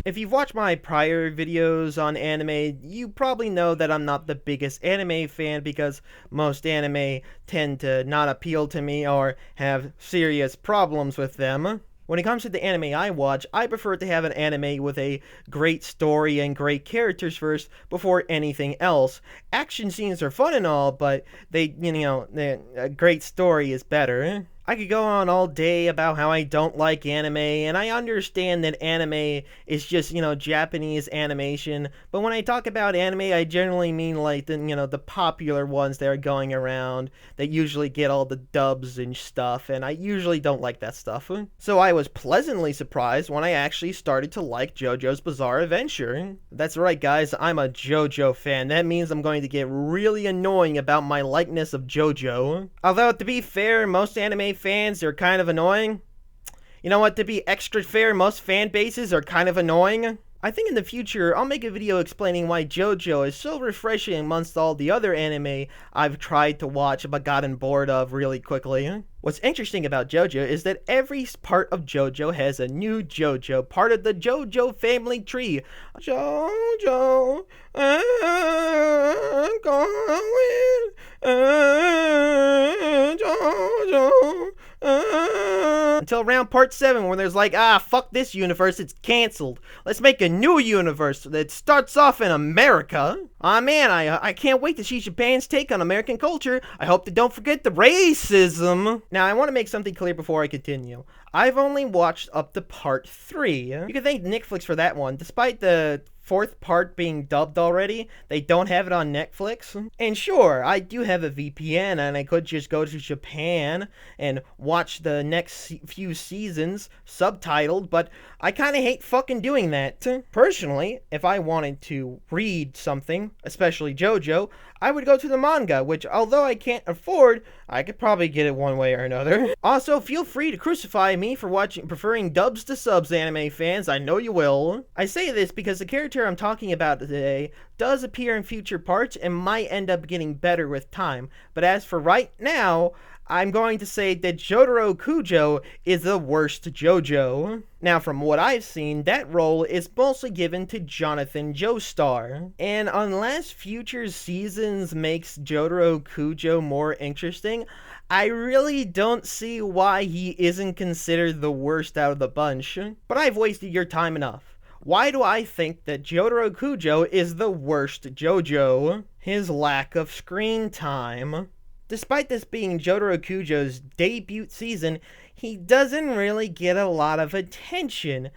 If you've watched my prior videos on anime, you probably know that I'm not the biggest anime fan because most anime tend to not appeal to me or have serious problems with them. When it comes to the anime I watch, I prefer to have an anime with a great story and great characters first before anything else. Action scenes are fun and all, but a great story is better. I could go on all day about how I don't like anime, and I understand that anime is just, Japanese animation, but when I talk about anime, I generally mean like the popular ones that are going around that usually get all the dubs and stuff, and I usually don't like that stuff. So I was pleasantly surprised when I actually started to like JoJo's Bizarre Adventure. That's right, guys, I'm a JoJo fan. That means I'm going to get really annoying about my likeness of JoJo. Although, to be fair, most anime fans are kind of annoying. You know what, to be extra fair, most fan bases are kind of annoying. I think in the future, I'll make a video explaining why JoJo is so refreshing amongst all the other anime I've tried to watch but gotten bored of really quickly. What's interesting about JoJo is that every part of JoJo has a new JoJo, part of the JoJo family tree. JoJo, I'm going, JoJo. Until around part 7 when there's like, fuck this universe, it's cancelled. Let's make a new universe that starts off in America. Aw man, I can't wait to see Japan's take on American culture. I hope they don't forget the racism. Now, I want to make something clear before I continue. I've only watched up to part 3. You can thank Netflix for that one. Despite the 4th part being dubbed already, they don't have it on Netflix. And sure, I do have a VPN and I could just go to Japan and watch the next few seasons subtitled, but I kind of hate fucking doing that. Personally, if I wanted to read something, especially JoJo, I would go to the manga, which although I can't afford, I could probably get it one way or another. Also, feel free to crucify me for preferring dubs to subs, anime fans. I know you will. I say this because the character I'm talking about today does appear in future parts and might end up getting better with time. But as for right now, I'm going to say that Jotaro Kujo is the worst JoJo. Now, from what I've seen, that role is mostly given to Jonathan Joestar. And unless future seasons makes Jotaro Kujo more interesting, I really don't see why he isn't considered the worst out of the bunch. But I've wasted your time enough. Why do I think that Jotaro Kujo is the worst JoJo? His lack of screen time. Despite this being Jotaro Kujo's debut season, he doesn't really get a lot of attention.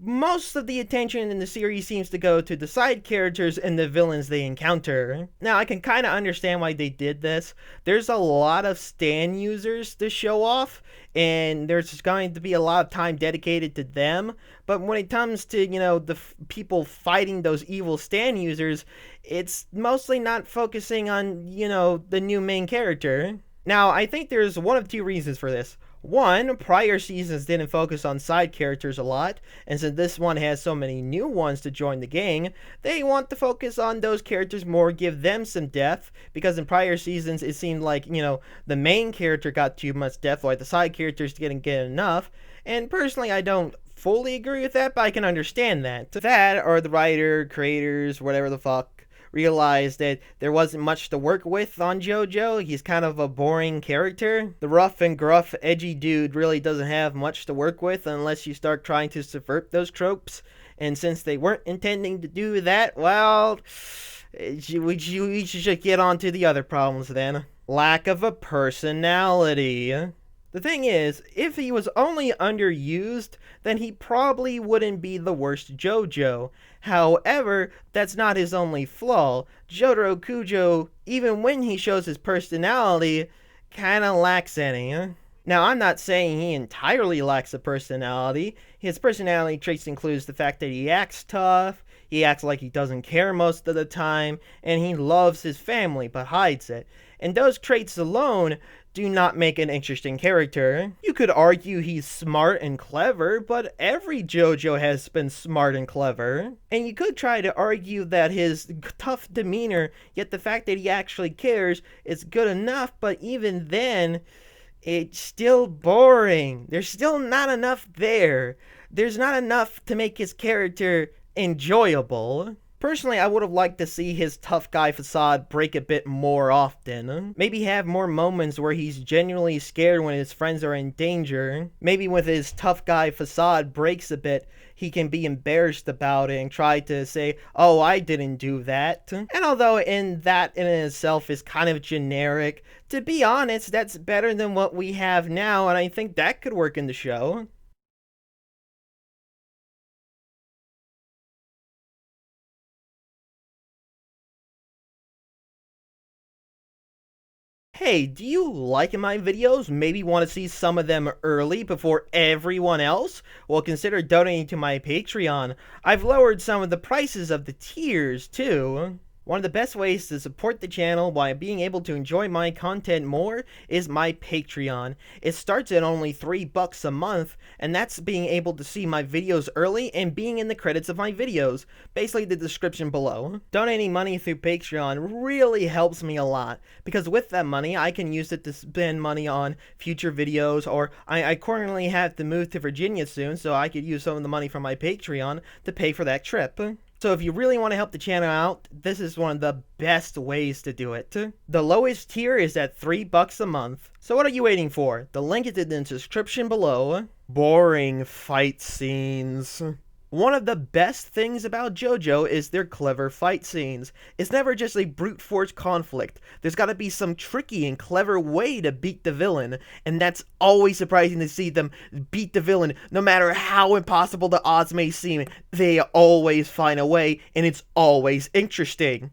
Most of the attention in the series seems to go to the side characters and the villains they encounter. Now, I can kind of understand why they did this. There's a lot of Stan users to show off, and there's going to be a lot of time dedicated to them. But when it comes to, the people fighting those evil Stan users, it's mostly not focusing on, the new main character. Now, I think there's one of two reasons for this. One, prior seasons didn't focus on side characters a lot, and since this one has so many new ones to join the gang, they want to focus on those characters more, give them some depth, because in prior seasons it seemed like, the main character got too much depth, while the side characters didn't get enough, and personally I don't fully agree with that, but I can understand that. That, or the writer, creators, whatever the fuck, realized that there wasn't much to work with on JoJo. He's kind of a boring character. The rough and gruff, edgy dude really doesn't have much to work with unless you start trying to subvert those tropes. And since they weren't intending to do that, well, we should just get on to the other problems then. Lack of a personality. The thing is, if he was only underused, then he probably wouldn't be the worst JoJo. However, that's not his only flaw. Jotaro Kujo, even when he shows his personality, kinda lacks any. Now, I'm not saying he entirely lacks a personality. His personality traits includes the fact that he acts tough, he acts like he doesn't care most of the time, and he loves his family but hides it. And those traits alone do not make an interesting character. You could argue he's smart and clever, but every JoJo has been smart and clever. And you could try to argue that his tough demeanor, yet the fact that he actually cares, is good enough, but even then, it's still boring. There's still not enough there. There's not enough to make his character enjoyable. Personally, I would have liked to see his tough guy facade break a bit more often. Maybe have more moments where he's genuinely scared when his friends are in danger. Maybe when his tough guy facade breaks a bit, he can be embarrassed about it and try to say, oh, I didn't do that. And although that in itself is kind of generic, to be honest, that's better than what we have now, and I think that could work in the show. Hey, do you like my videos? Maybe want to see some of them early before everyone else? Well, consider donating to my Patreon. I've lowered some of the prices of the tiers, too. One of the best ways to support the channel while being able to enjoy my content more is my Patreon. It starts at only $3 a month, and that's being able to see my videos early and being in the credits of my videos, basically the description below. Donating money through Patreon really helps me a lot, because with that money, I can use it to spend money on future videos, or I currently have to move to Virginia soon, so I could use some of the money from my Patreon to pay for that trip. So if you really want to help the channel out, this is one of the best ways to do it. The lowest tier is at $3 a month. So what are you waiting for? The link is in the description below. Boring fight scenes. One of the best things about JoJo is their clever fight scenes. It's never just a brute force conflict. There's gotta be some tricky and clever way to beat the villain, and that's always surprising to see them beat the villain. No matter how impossible the odds may seem, they always find a way, and it's always interesting.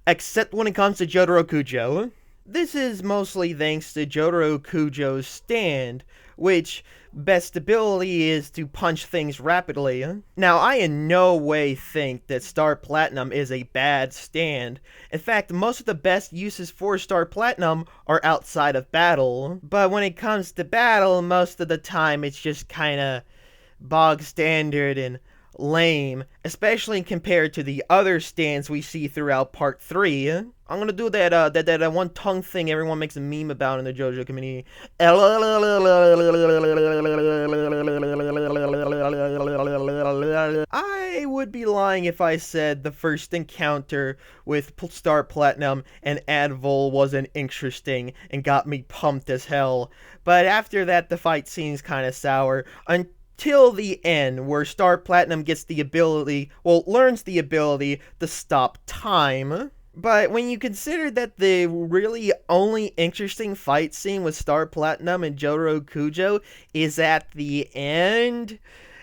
Except when it comes to Jotaro Kujo. This is mostly thanks to Jotaro Kujo's stand, which best ability is to punch things rapidly. Now, I in no way think that Star Platinum is a bad stand. In fact, most of the best uses for Star Platinum are outside of battle. But when it comes to battle, most of the time it's just kinda bog standard and lame, especially compared to the other stands we see throughout part 3. I'm gonna do that one tongue thing everyone makes a meme about in the JoJo community. I would be lying if I said the first encounter with Star Platinum and Advil wasn't interesting and got me pumped as hell. But after that, the fight scene's kinda sour. Till the end, where Star Platinum gets the ability, well, learns the ability to stop time. But when you consider that the really only interesting fight scene with Star Platinum and Jotaro Kujo is at the end,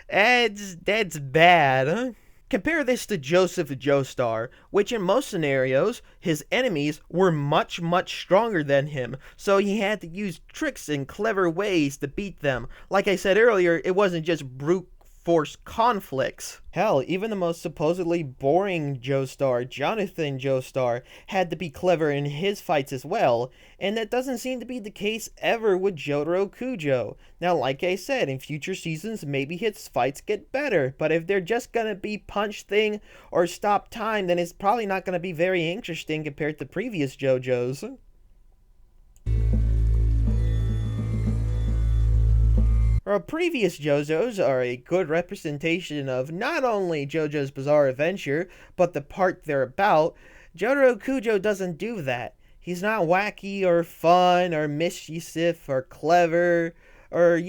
that's bad. Compare this to Joseph Joestar, which in most scenarios, his enemies were much stronger than him, so he had to use tricks and clever ways to beat them. Like I said earlier, it wasn't just brute force conflicts. Hell, even the most supposedly boring Joestar, Jonathan Joestar, had to be clever in his fights as well, and that doesn't seem to be the case ever with Jotaro Kujo. Now, like I said, in future seasons, maybe his fights get better, but if they're just gonna be punch thing or stop time, then it's probably not gonna be very interesting compared to previous JoJo's. Our previous JoJo's are a good representation of not only JoJo's Bizarre Adventure, but the part they're about. Jotaro Kujo doesn't do that. He's not wacky or fun or mischievous or clever or,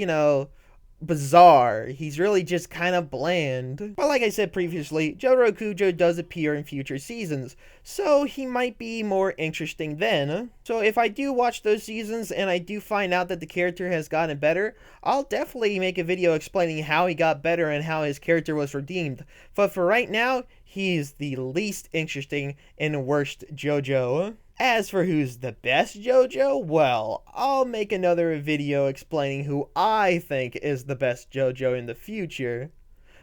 bizarre. He's really just kind of bland. But like I said previously, Jotaro Kujo does appear in future seasons, so he might be more interesting then. So if I do watch those seasons and I do find out that the character has gotten better, I'll definitely make a video explaining how he got better and how his character was redeemed. But for right now, he's the least interesting in Worst JoJo. As for who's the best JoJo, well, I'll make another video explaining who I think is the best JoJo in the future.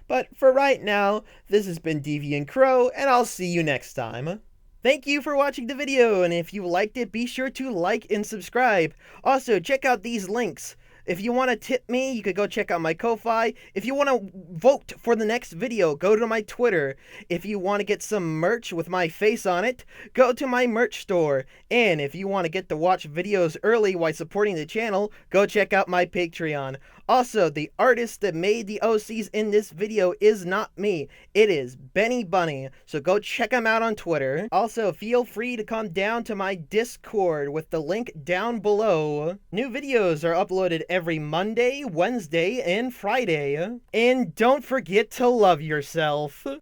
But for right now, this has been Deviant Crow, and I'll see you next time. Thank you for watching the video, and if you liked it, be sure to like and subscribe. Also, check out these links. If you want to tip me, you could go check out my Ko-Fi. If you want to vote for the next video, go to my Twitter. If you want to get some merch with my face on it, go to my merch store. And if you want to get to watch videos early while supporting the channel, go check out my Patreon. Also, the artist that made the OCs in this video is not me. It is Benny Bunny. So go check him out on Twitter. Also, feel free to come down to my Discord with the link down below. New videos are uploaded every Monday, Wednesday, and Friday. And don't forget to love yourself.